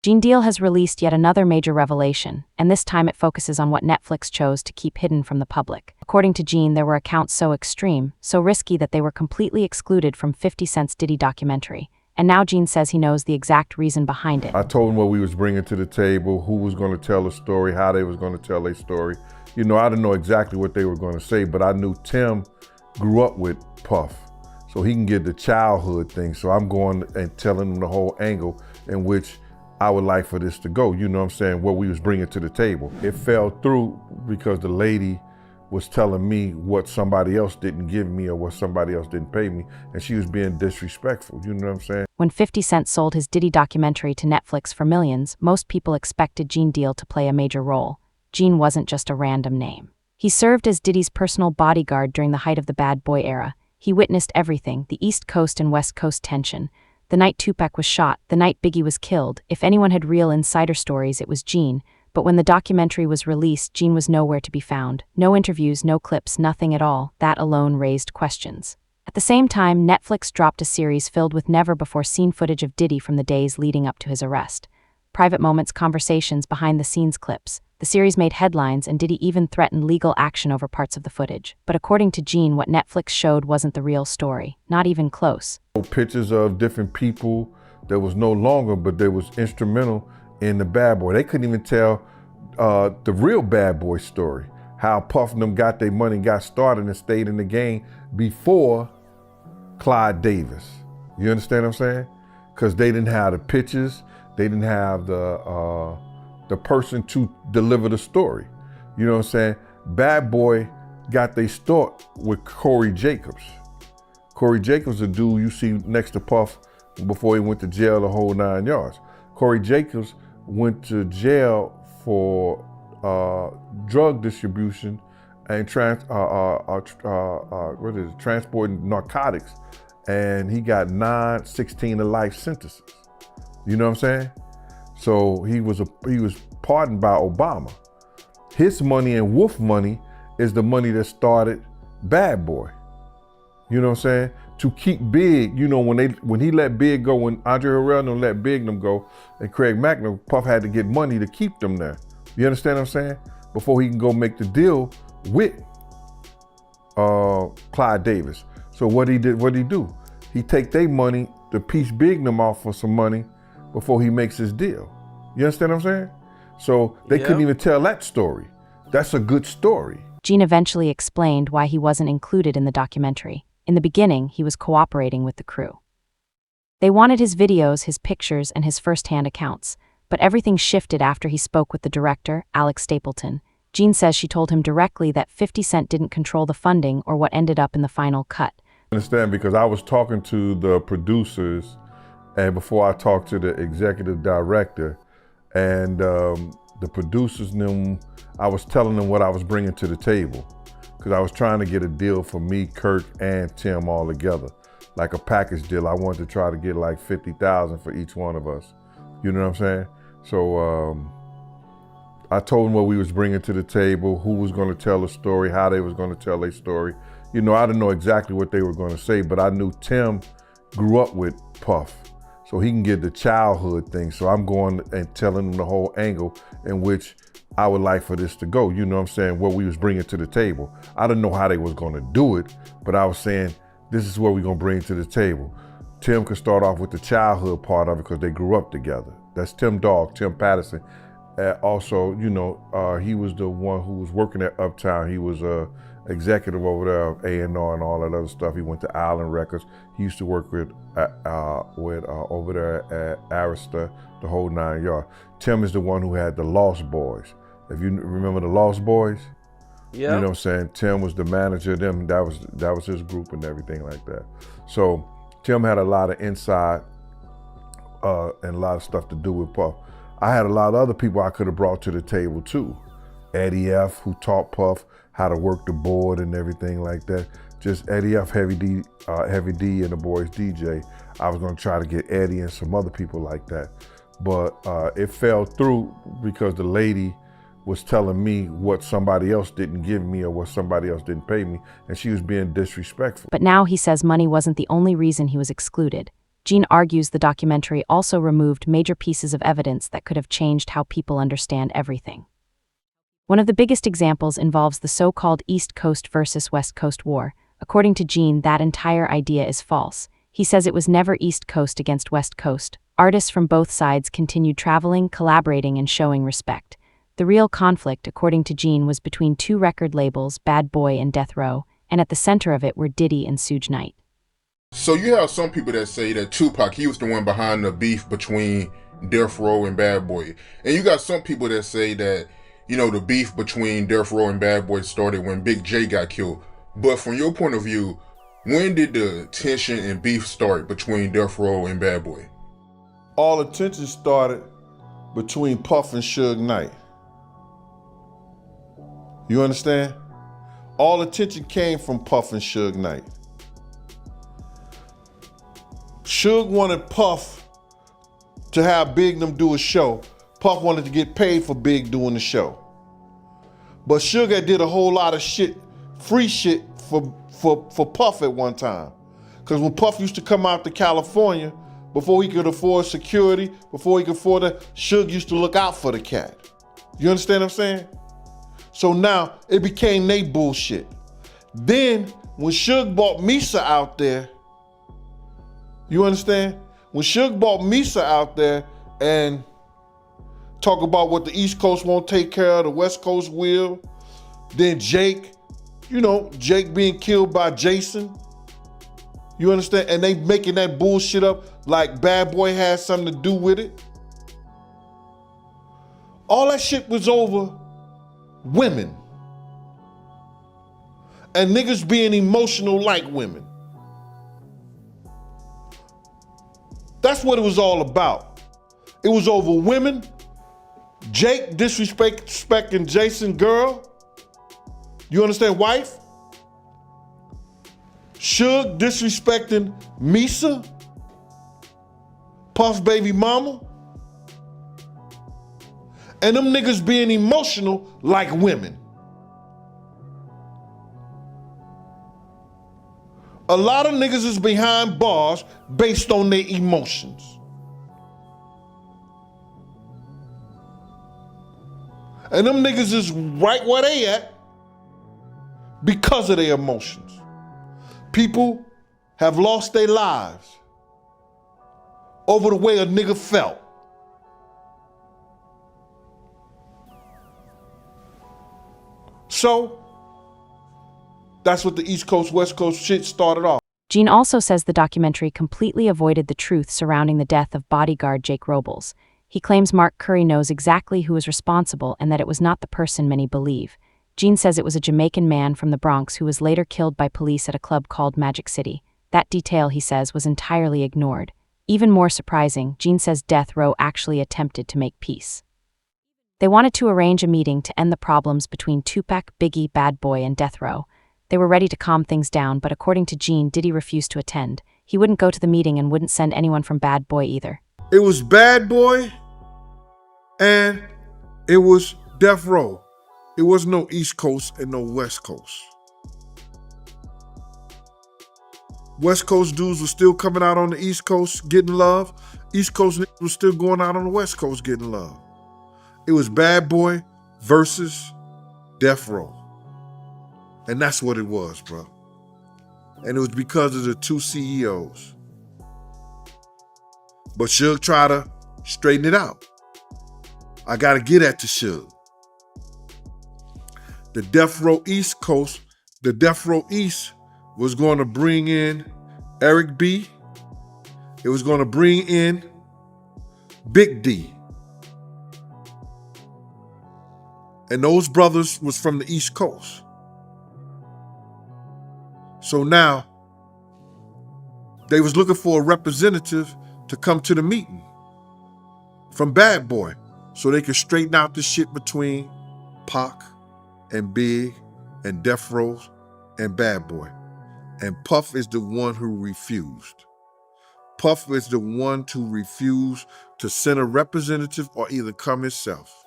Gene Deal has released yet another major revelation, and this time it focuses on what Netflix chose to keep hidden from the public. According to Gene, there were accounts so extreme, so risky that they were completely excluded from 50 Cent's Diddy documentary. And now Gene says he knows the exact reason behind it. I told him what we was bringing to the table, who was going to tell the story, how they was going to tell their story. You know, I didn't know exactly what they were going to say, but I knew Tim grew up with Puff, so he can get the childhood thing. So I'm going and telling him the whole angle in which I would like for this to go, you know what I'm saying, what we was bringing to the table. It fell through because the lady was telling me what somebody else didn't give me or what somebody else didn't pay me, and she was being disrespectful, you know what I'm saying? When 50 Cent sold his Diddy documentary to Netflix for millions, most people expected Gene Deal to play a major role. Gene wasn't just a random name. He served as Diddy's personal bodyguard during the height of the bad boy era. He witnessed everything, the East Coast and West Coast tension. The night Tupac was shot, the night Biggie was killed. If anyone had real insider stories, it was Gene. But when the documentary was released, Gene was nowhere to be found. No interviews, no clips, nothing at all. That alone raised questions. At the same time, Netflix dropped a series filled with never-before-seen footage of Diddy from the days leading up to his arrest. Private moments, conversations, behind-the-scenes clips. The series made headlines, and Diddy even threatened legal action over parts of the footage. But according to Gene, what Netflix showed wasn't the real story, not even close. Pictures of different people that was no longer, but they was instrumental in the Bad Boy. They couldn't even tell the real Bad Boy story, how Puff and them got their money, got started and stayed in the game before Clyde Davis. You understand what I'm saying? Because they didn't have the pictures, they didn't have the person to deliver the story. You know what I'm saying? Bad Boy got their start with Corey Jacobs. Corey Jacobs, the dude you see next to Puff before he went to jail the whole 9 yards. Corey Jacobs went to jail for drug distribution and transporting narcotics, and he got 16 to life sentences. You know what I'm saying? So he was pardoned by Obama. His money and Wolf money is the money that started Bad Boy. You know what I'm saying? To keep Big, you know, when he let Big go, when Andre Harrell let Big them go, and Craig Mackman, Puff had to get money to keep them there. You understand what I'm saying? Before he can go make the deal with Clyde Davis. So what he do? He take their money to piece Big them off for some money before he makes his deal. You understand what I'm saying? So they couldn't even tell that story. That's a good story. Gene eventually explained why he wasn't included in the documentary. In the beginning, he was cooperating with the crew. They wanted his videos, his pictures, and his first-hand accounts, but everything shifted after he spoke with the director, Alex Stapleton. Gene says she told him directly that 50 Cent didn't control the funding or what ended up in the final cut. I understand, because I was talking to the producers, and before I talked to the executive director, and the producers knew, I was telling them what I was bringing to the table, because I was trying to get a deal for me, Kirk, and Tim all together, like a package deal. I wanted to try to get like 50,000 for each one of us. You know what I'm saying? So I told them what we was bringing to the table, who was going to tell the story, how they was going to tell their story. You know, I didn't know exactly what they were going to say, but I knew Tim grew up with Puff, so he can get the childhood thing. So I'm going and telling him the whole angle in which I would like for this to go, you know what I'm saying, what we was bringing to the table. I didn't know how they was going to do it, but I was saying, this is what we're going to bring to the table. Tim could start off with the childhood part of it because they grew up together. That's Tim Dog, Tim Patterson. Also, you know, he was the one who was working at Uptown. He was executive over there of A&R and all that other stuff. He went to Island Records. He used to work with over there at Arista, the whole 9 yards. Tim is the one who had the Lost Boys. If you remember the Lost Boys, you know what I'm saying? Tim was the manager of them. That was his group and everything like that. So Tim had a lot of inside and a lot of stuff to do with Puff. I had a lot of other people I could have brought to the table too. Eddie F, who taught Puff how to work the board and everything like that. Just Eddie F, Heavy D, and the boys DJ. I was gonna try to get Eddie and some other people like that. But it fell through because the lady was telling me what somebody else didn't give me or what somebody else didn't pay me, and she was being disrespectful. But now he says money wasn't the only reason he was excluded. Gene argues the documentary also removed major pieces of evidence that could have changed how people understand everything. One of the biggest examples involves the so-called East Coast versus West Coast war. According to Gene, that entire idea is false. He says it was never East Coast against West Coast. Artists from both sides continued traveling, collaborating, and showing respect. The real conflict, according to Gene, was between two record labels, Bad Boy and Death Row, and at the center of it were Diddy and Suge Knight. So you have some people that say that Tupac, he was the one behind the beef between Death Row and Bad Boy. And you got some people that say that, the beef between Death Row and Bad Boy started when Big J got killed. But from your point of view, when did the tension and beef start between Death Row and Bad Boy? All the tension started between Puff and Suge Knight. You understand? All the tension came from Puff and Suge Knight. Suge wanted Puff to have Big them do a show. Puff wanted to get paid for Big doing the show. But Suge had did a whole lot of shit, free shit for Puff at one time. Because when Puff used to come out to California, before he could afford security, before he could afford it, Suge used to look out for the cat. You understand what I'm saying? So now it became they bullshit. Then when Suge bought Misa out there, you understand? When Suge bought Misa out there and talk about what the East Coast won't take care of, the West Coast will, then Jake, Jake being killed by Jason. You understand? And they making that bullshit up like Bad Boy had something to do with it. All that shit was over women. And niggas being emotional like women. That's what it was all about. It was over women, Jake disrespecting Jason girl. You understand, wife? Suge disrespecting Misa, Puff's baby mama. And them niggas being emotional like women. A lot of niggas is behind bars based on their emotions. And them niggas is right where they at because of their emotions. People have lost their lives over the way a nigga felt. So, that's what the East Coast, West Coast shit started off. Gene also says the documentary completely avoided the truth surrounding the death of bodyguard Jake Robles. He claims Mark Curry knows exactly who is responsible and that it was not the person many believe. Gene says it was a Jamaican man from the Bronx who was later killed by police at a club called Magic City. That detail, he says, was entirely ignored. Even more surprising, Gene says Death Row actually attempted to make peace. They wanted to arrange a meeting to end the problems between Tupac, Biggie, Bad Boy, and Death Row. They were ready to calm things down, but according to Gene, Diddy refused to attend. He wouldn't go to the meeting and wouldn't send anyone from Bad Boy either. It was Bad Boy and it was Death Row. It was no East Coast and no West Coast. West Coast dudes were still coming out on the East Coast getting love. East Coast niggas was still going out on the West Coast getting love. It was Bad Boy versus Death Row. And that's what it was, bro. And it was because of the two CEOs. But Suge tried to straighten it out. I gotta get at the Suge. The Death Row East Coast, the Death Row East was going to bring in Eric B. It was going to bring in Big D. And those brothers was from the East Coast. So now, they was looking for a representative to come to the meeting from Bad Boy so they could straighten out the shit between Pac and Big and Death Row and Bad Boy. And Puff is the one who refused. Puff is the one to refuse to send a representative or either come himself.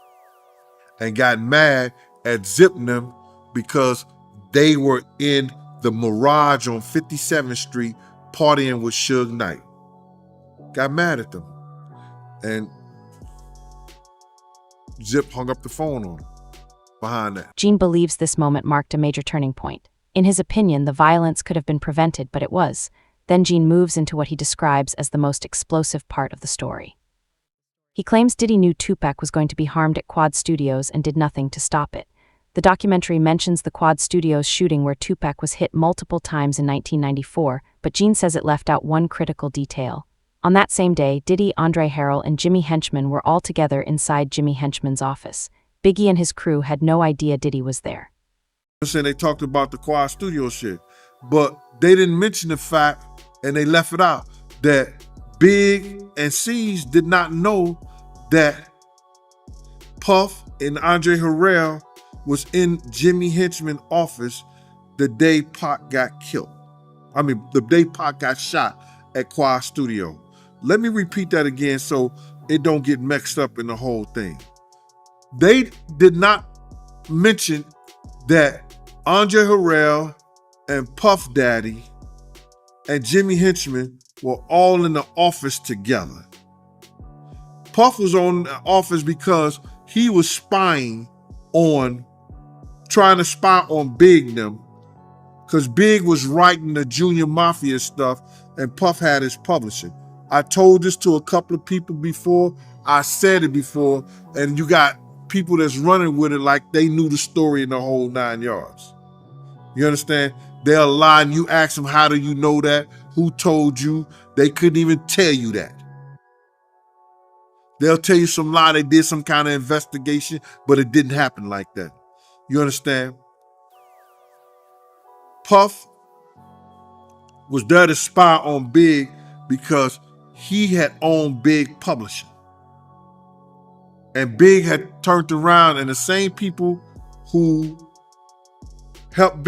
And got mad at Zipping them because they were in the Mirage on 57th Street partying with Suge Knight. got mad at them. And Zip hung up the phone on him behind that. Gene believes this moment marked a major turning point. In his opinion, the violence could have been prevented, but it was. Then Gene moves into what he describes as the most explosive part of the story. He claims Diddy knew Tupac was going to be harmed at Quad Studios and did nothing to stop it. The documentary mentions the Quad Studios shooting where Tupac was hit multiple times in 1994, but Gene says it left out one critical detail. On that same day, Diddy, Andre Harrell, and Jimmy Henchman were all together inside Jimmy Henchman's office. Biggie and his crew had no idea Diddy was there. They talked about the Quad Studio shit, but they didn't mention the fact, and they left it out, that Big and C's did not know that Puff and Andre Harrell was in Jimmy Henchman's office the day Pac got killed. The day Pac got shot at Quad Studio. Let me repeat that again so it don't get mixed up in the whole thing. They did not mention that Andre Harrell and Puff Daddy and Jimmy Henchman were all in the office together. Puff was on the office because he was trying to spy on Big them, because Big was writing the Junior Mafia stuff and Puff had his publishing. I told this to a couple of people before, I said it before, and you got people that's running with it like they knew the story in the whole 9 yards. You understand? They'll lie and you ask them, how do you know that? Who told you? They couldn't even tell you that. They'll tell you some lie, they did some kind of investigation, but it didn't happen like that. You understand? Puff was there to spy on Big because he had owned Big Publishing. And Big had turned around, and the same people who helped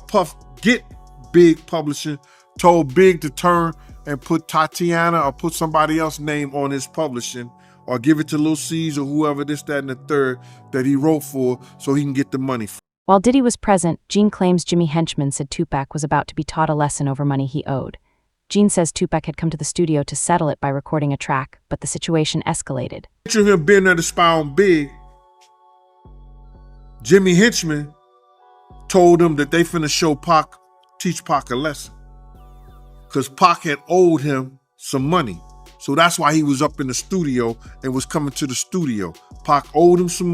Puff get Big Publishing told Big to turn and put Tatiana or put somebody else's name on his publishing, or give it to Lil C's or whoever, this, that, and the third that he wrote for, so he can get the money. While Diddy was present, Gene claims Jimmy Henchman said Tupac was about to be taught a lesson over money he owed. Gene says Tupac had come to the studio to settle it by recording a track, but the situation escalated. Picture him being there to spy on Big. Jimmy Henchman told him that they finna teach Pac a lesson, because Pac had owed him some money. So that's why he was up in the studio and was coming to the studio. Pac owed him some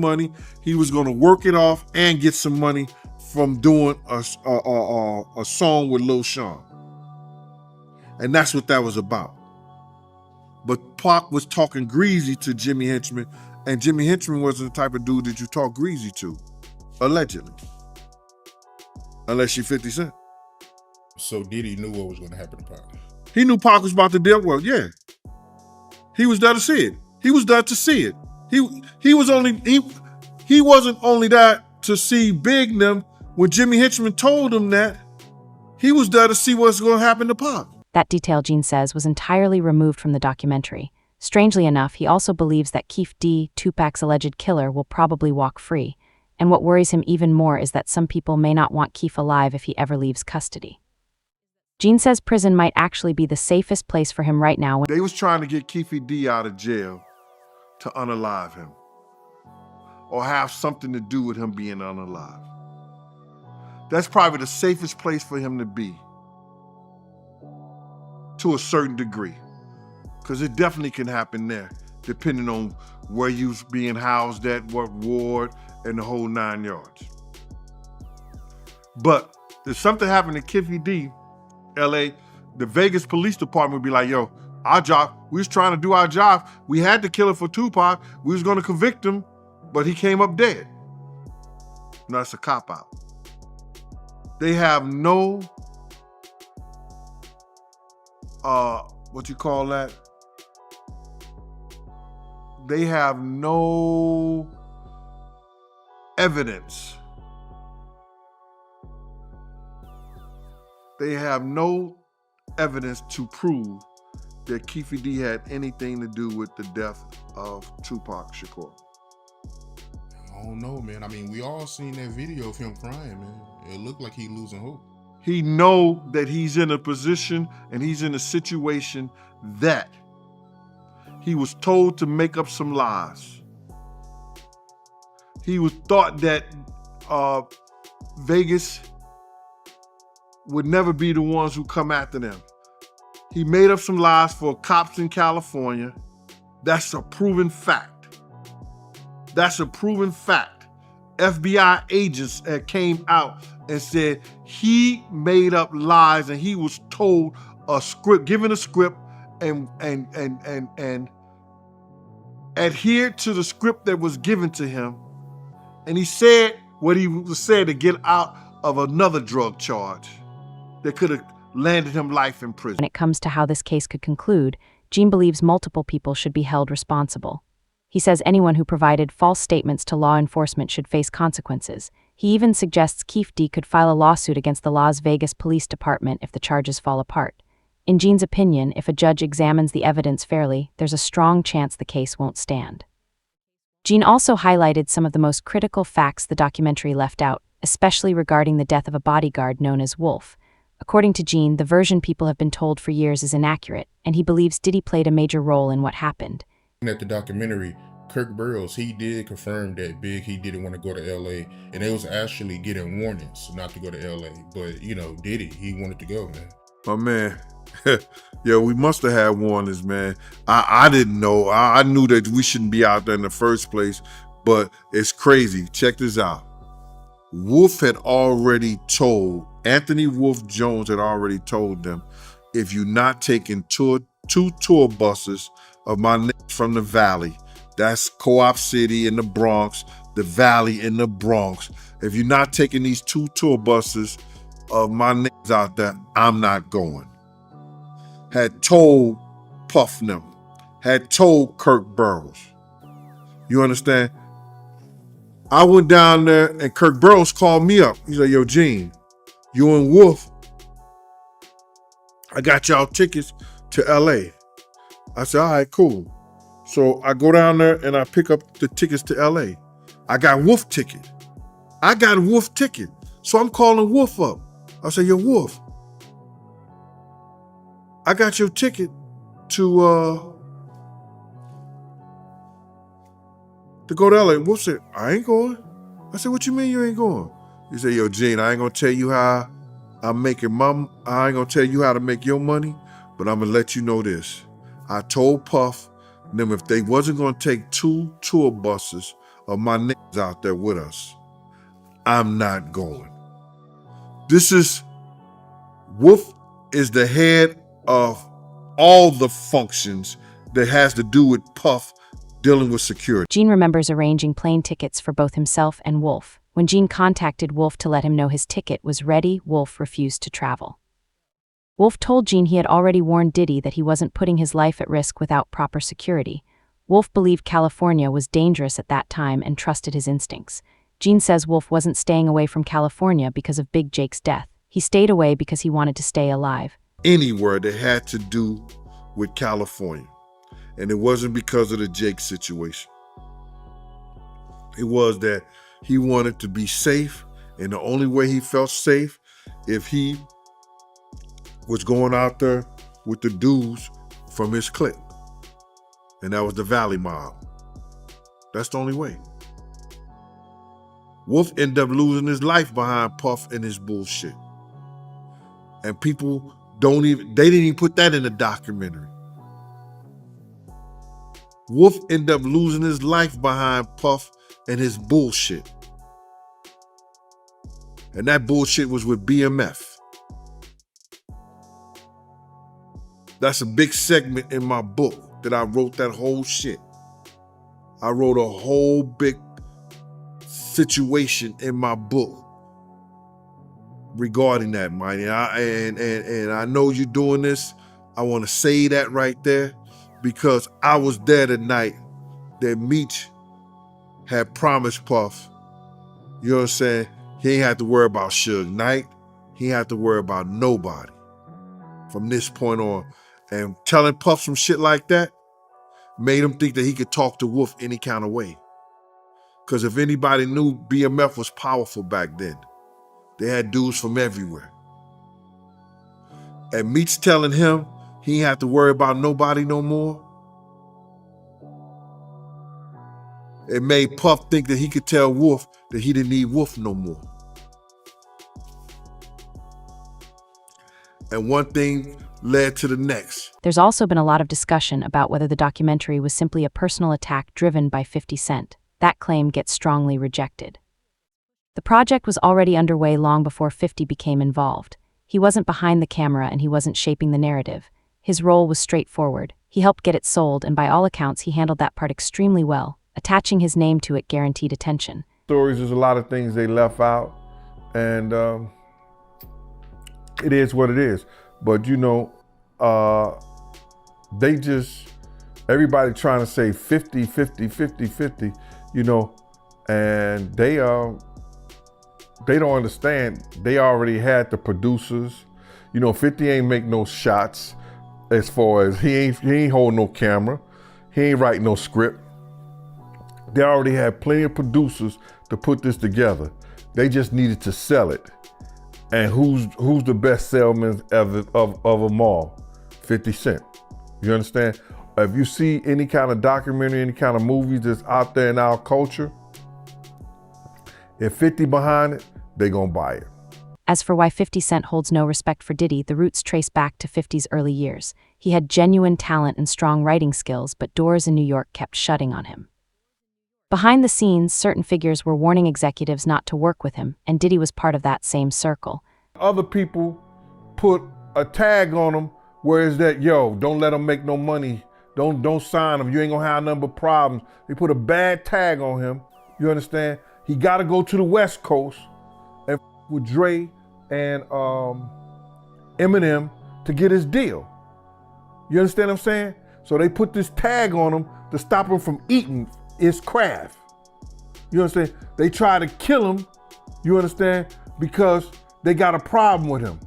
money. He was gonna work it off and get some money from doing a song with Lil Sean. And that's what that was about. But Pac was talking greasy to Jimmy Henchman, and Jimmy Henchman wasn't the type of dude that you talk greasy to, allegedly. Unless you're 50 Cent. So Diddy knew what was going to happen to Pac. He knew Pac was about to deal well, yeah. He was there to see it. He was there to see it. He wasn't only there to see Big them. When Jimmy Henchman told him that, he was there to see what's going to happen to Pac. That detail, Gene says, was entirely removed from the documentary. Strangely enough, he also believes that Keefe D, Tupac's alleged killer, will probably walk free. And what worries him even more is that some people may not want Keefe alive if he ever leaves custody. Gene says prison might actually be the safest place for him right now. They was trying to get Keefe D out of jail to unalive him, or have something to do with him being unalive. That's probably the safest place for him to be, to a certain degree, because it definitely can happen there, depending on where you're being housed at, what ward, and the whole 9 yards. But if something happened to Keefe D, LA, the Vegas Police Department would be like, yo, our job, we was trying to do our job. We had to kill him for Tupac. We was gonna convict him, but he came up dead. No, that's a cop-out. They have no, what you call that? They have no evidence. They have no evidence to prove that Keefe D had anything to do with the death of Tupac Shakur. I don't know, man. I mean, we all seen that video of him crying, man. It looked like he losing hope. He know that he's in a position and he's in a situation that he was told to make up some lies. He was thought that Vegas would never be the ones who come after them. He made up some lies for cops in California. That's a proven fact. That's a proven fact. FBI agents came out and said he made up lies and he was told a script, given a script and adhered to the script that was given to him. And he said what he was said to get out of another drug charge that could have landed him life in prison. When it comes to how this case could conclude, Gene believes multiple people should be held responsible. He says anyone who provided false statements to law enforcement should face consequences. He even suggests Keefe D could file a lawsuit against the Las Vegas Police Department if the charges fall apart. In Gene's opinion, if a judge examines the evidence fairly, there's a strong chance the case won't stand. Gene also highlighted some of the most critical facts the documentary left out, especially regarding the death of a bodyguard known as Wolf. According to Gene, the version people have been told for years is inaccurate, and he believes Diddy played a major role in what happened. At the documentary, Kirk Burroughs, he did confirm that Big, he didn't want to go to LA, and they was actually getting warnings not to go to LA. But, you know, Diddy, he wanted to go, man. My man, yeah, we must have had warnings, man. I didn't know. I knew that we shouldn't be out there in the first place, but it's crazy. Check this out. Wolf had already told, Anthony Wolf Jones had already told them, if you're not taking two tour buses of my niggas from the Valley, that's Co-op City in the Bronx, the Valley in the Bronx, if you're not taking these 2 tour buses of my niggas out there, I'm not going. Had told Puff them, had told Kirk Burroughs. You understand? I went down there and Kirk Burroughs called me up. He's like, yo, Gene, you and Wolf, I got y'all tickets to LA. I said, all right, cool. So I go down there and I pick up the tickets to LA. I got Wolf ticket. So I'm calling Wolf up. I said, yo, Wolf, I got your ticket to go to LA. Wolf said, I ain't going. I said, what you mean you ain't going? He said, yo, Gene, I ain't gonna tell you how I'm making I ain't gonna tell you how to make your money, but I'm gonna let you know this. I told Puff them if they wasn't gonna take 2 tour buses of my niggas out there with us, I'm not going. Wolf is the head of all the functions that has to do with Puff dealing with security. Gene remembers arranging plane tickets for both himself and Wolf. When Gene contacted Wolf to let him know his ticket was ready, Wolf refused to travel. Wolf told Gene he had already warned Diddy that he wasn't putting his life at risk without proper security. Wolf believed California was dangerous at that time and trusted his instincts. Gene says Wolf wasn't staying away from California because of Big Jake's death. He stayed away because he wanted to stay alive. Anywhere that had to do with California. And it wasn't because of the Jake situation. It was that he wanted to be safe, and the only way he felt safe if he was going out there with the dudes from his clique. And that was the Valley Mob. That's the only way. Wolf ended up losing his life behind Puff and his bullshit. And people they didn't even put that in the documentary. Wolf ended up losing his life behind Puff and his bullshit. And that bullshit was with BMF. That's a big segment in my book that I wrote that whole shit. I wrote a whole big situation in my book regarding that, Mighty. And I know you're doing this. I want to say that right there because I was there the night that Meech had promised Puff, you know what I'm saying? He ain't have to worry about Suge Knight. He ain't have to worry about nobody from this point on. And telling Puff some shit like that made him think that he could talk to Wolf any kind of way. Because if anybody knew, BMF was powerful back then. They had dudes from everywhere. And Meech's telling him he ain't have to worry about nobody no more. It made Puff think that he could tell Wolf that he didn't need Wolf no more. And one thing led to the next. There's also been a lot of discussion about whether the documentary was simply a personal attack driven by 50 Cent. That claim gets strongly rejected. The project was already underway long before 50 became involved. He wasn't behind the camera and he wasn't shaping the narrative. His role was straightforward. He helped get it sold, and by all accounts, he handled that part extremely well. Attaching his name to it guaranteed attention. Stories, there's a lot of things they left out, and it is what it is. But you know, they just, everybody trying to say 50, 50, 50, 50, you know, and they don't understand. They already had the producers. You know, 50 ain't make no shots as far as he ain't holding no camera. He ain't writing no script. They already had plenty of producers to put this together. They just needed to sell it. And who's the best salesman of them all? 50 Cent. You understand? If you see any kind of documentary, any kind of movies that's out there in our culture, if 50 behind it, they gonna buy it. As for why 50 Cent holds no respect for Diddy, the roots trace back to 50's early years. He had genuine talent and strong writing skills, but doors in New York kept shutting on him. Behind the scenes, certain figures were warning executives not to work with him, and Diddy was part of that same circle. Other people put a tag on him, whereas that, yo, don't let him make no money. Don't sign him. You ain't gonna have none but problems. They put a bad tag on him. You understand? He gotta go to the West Coast and with Dre and Eminem to get his deal. You understand what I'm saying? So they put this tag on him to stop him from eating his craft. You understand? They try to kill him, you understand, because they got a problem with him.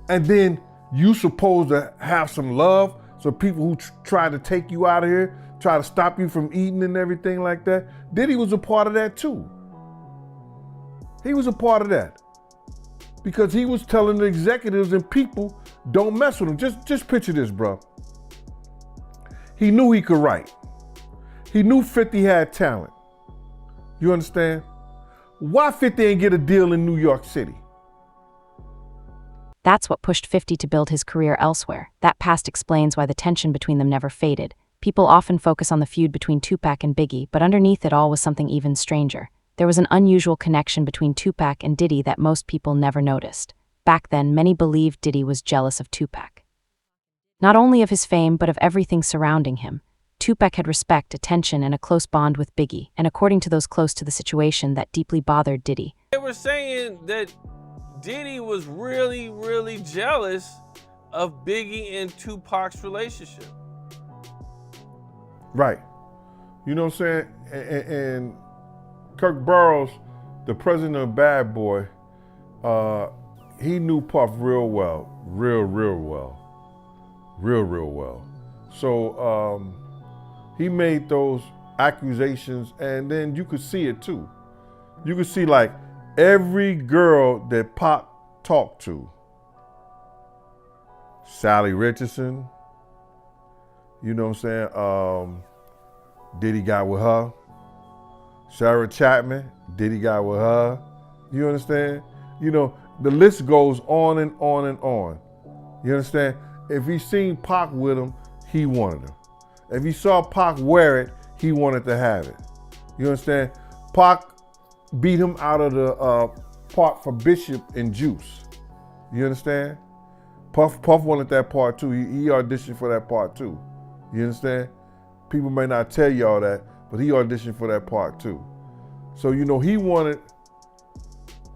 And then you supposed to have some love, so people who try to take you out of here, try to stop you from eating and everything like that. Diddy was a part of that too. He was a part of that. Because he was telling the executives and people, don't mess with him. Just picture this, bro. He knew he could write. He knew 50 had talent. You understand? Why 50 ain't get a deal in New York City? That's what pushed 50 to build his career elsewhere. That past explains why the tension between them never faded. People often focus on the feud between Tupac and Biggie, but underneath it all was something even stranger. There was an unusual connection between Tupac and Diddy that most people never noticed. Back then, many believed Diddy was jealous of Tupac. Not only of his fame, but of everything surrounding him. Tupac had respect, attention, and a close bond with Biggie, and according to those close to the situation, that deeply bothered Diddy. They were saying that Diddy was really, really jealous of Biggie and Tupac's relationship. Right. You know what I'm saying? And Kirk Burroughs, the president of Bad Boy, he knew Puff real well, real well. So he made those accusations, and then you could see it too. You could see like every girl that Pop talked to. Sally Richardson, you know what I'm saying? Diddy got with her. Sarah Chapman, Diddy got with her. You understand? You know, the list goes on and on and on. You understand? If he seen Pac with him, he wanted him. If he saw Pac wear it, he wanted to have it. You understand? Pac beat him out of the part for Bishop and Juice. You understand? Puff wanted that part too. He auditioned for that part too. You understand? People may not tell y'all that, but he auditioned for that part too. So, you know, he wanted,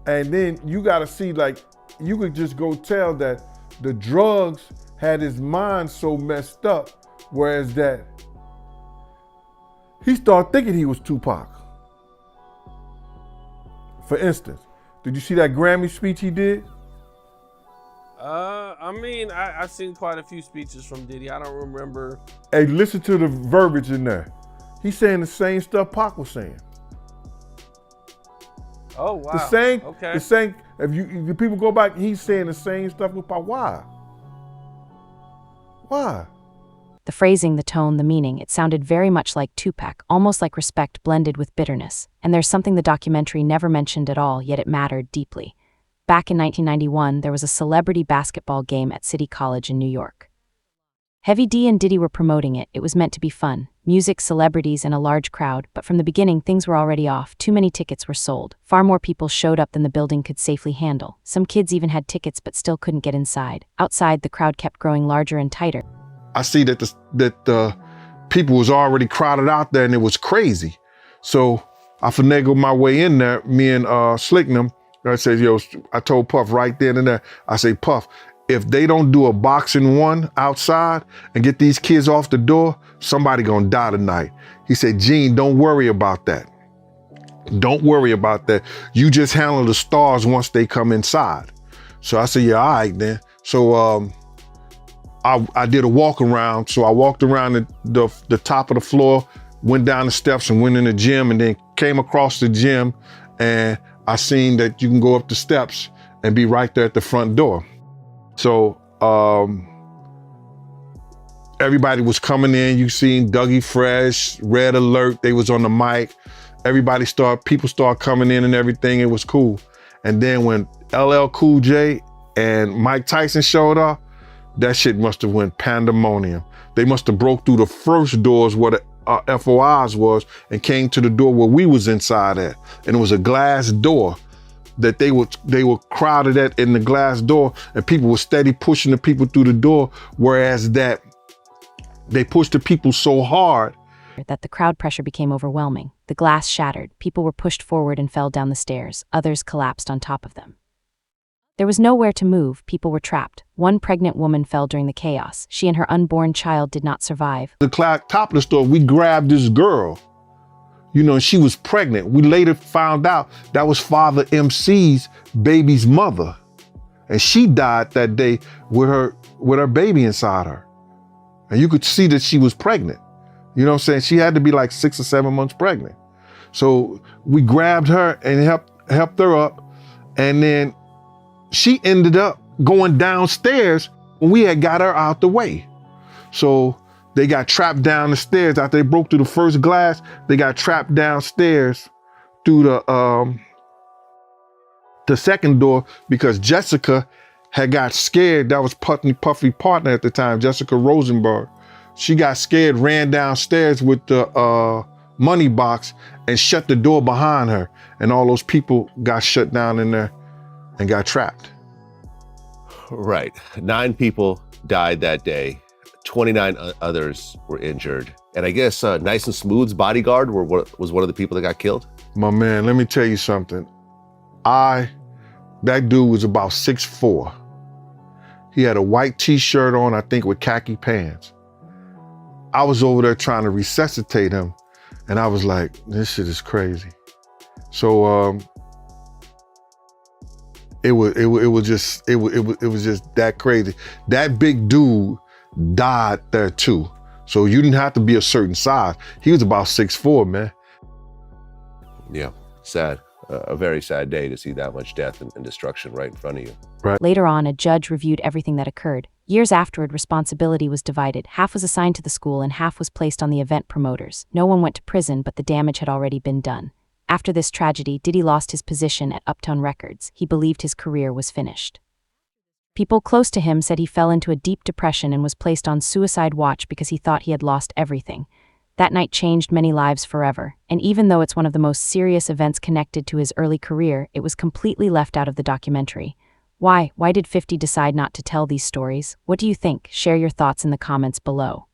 and then you gotta see, like, you could just go tell that the drugs had his mind so messed up, whereas that he started thinking he was Tupac. For instance, did you see that Grammy speech he did? I mean, I've seen quite a few speeches from Diddy. I don't remember. Hey, listen to the verbiage in there. He's saying the same stuff Pac was saying. Oh wow. The same. Okay. The same. If people go back, he's saying the same stuff about why. Why? The phrasing, the tone, the meaning, it sounded very much like Tupac, almost like respect blended with bitterness. And there's something the documentary never mentioned at all, yet it mattered deeply. Back in 1991, there was a celebrity basketball game at City College in New York. Heavy D and Diddy were promoting it. It was meant to be fun. Music, celebrities, and a large crowd. But from the beginning, things were already off. Too many tickets were sold. Far more people showed up than the building could safely handle. Some kids even had tickets but still couldn't get inside. Outside, the crowd kept growing larger and tighter. I see that the people was already crowded out there and it was crazy. So I finagled my way in there, me and Slicknam. I said, yo, I told Puff right then and there, I say, Puff, if they don't do a boxing one outside and get these kids off the door, somebody gonna die tonight. He said, Gene, don't worry about that. Don't worry about that. You just handle the stars once they come inside. So I said, yeah, all right then. So I did a walk around. So I walked around the top of the floor, went down the steps and went in the gym, and then came across the gym, and I seen that you can go up the steps and be right there at the front door. So everybody was coming in. You seen Dougie Fresh, Red Alert, they was on the mic. People started coming in and everything. It was cool. And then when LL Cool J and Mike Tyson showed up, that shit must have went pandemonium. They must have broke through the first doors where the FOIs was and came to the door where we was inside at. And it was a glass door that they were crowded at in the glass door, and people were steady pushing the people through the door, whereas that they pushed the people so hard that the crowd pressure became overwhelming. The glass shattered. People were pushed forward and fell down the stairs. Others collapsed on top of them. There was nowhere to move. People were trapped. One pregnant woman fell during the chaos. She and her unborn child did not survive. The top of the store, we grabbed this girl. You know, she was pregnant. We later found out that was Father MC's baby's mother. And she died that day with her baby inside her. And you could see that she was pregnant. You know what I'm saying? She had to be like 6 or 7 months pregnant. So we grabbed her and helped her up. And then she ended up going downstairs when we had got her out the way. So they got trapped down the stairs. After they broke through the first glass, they got trapped downstairs through the second door because Jessica had got scared. That was Puffy partner at the time, Jessica Rosenberg. She got scared, ran downstairs with the money box and shut the door behind her. And all those people got shut down in there and got trapped. Right. 9 people died that day. 29 others were injured. And I guess Nice and Smooth's bodyguard was one of the people that got killed? My man, let me tell you something. That dude was about 6'4". He had a white t-shirt on, I think with khaki pants. I was over there trying to resuscitate him, and I was like, this shit is crazy. So it was just that crazy. That big dude died there too. So you didn't have to be a certain size. He was about 6'4", man. Yeah, sad. A very sad day to see that much death and destruction right in front of you. Right. Later on, a judge reviewed everything that occurred. Years afterward, responsibility was divided. Half was assigned to the school and half was placed on the event promoters. No one went to prison, but the damage had already been done. After this tragedy, Diddy lost his position at Uptown Records. He believed his career was finished. People close to him said he fell into a deep depression and was placed on suicide watch because he thought he had lost everything. That night changed many lives forever, and even though it's one of the most serious events connected to his early career, it was completely left out of the documentary. Why? Why did 50 decide not to tell these stories? What do you think? Share your thoughts in the comments below.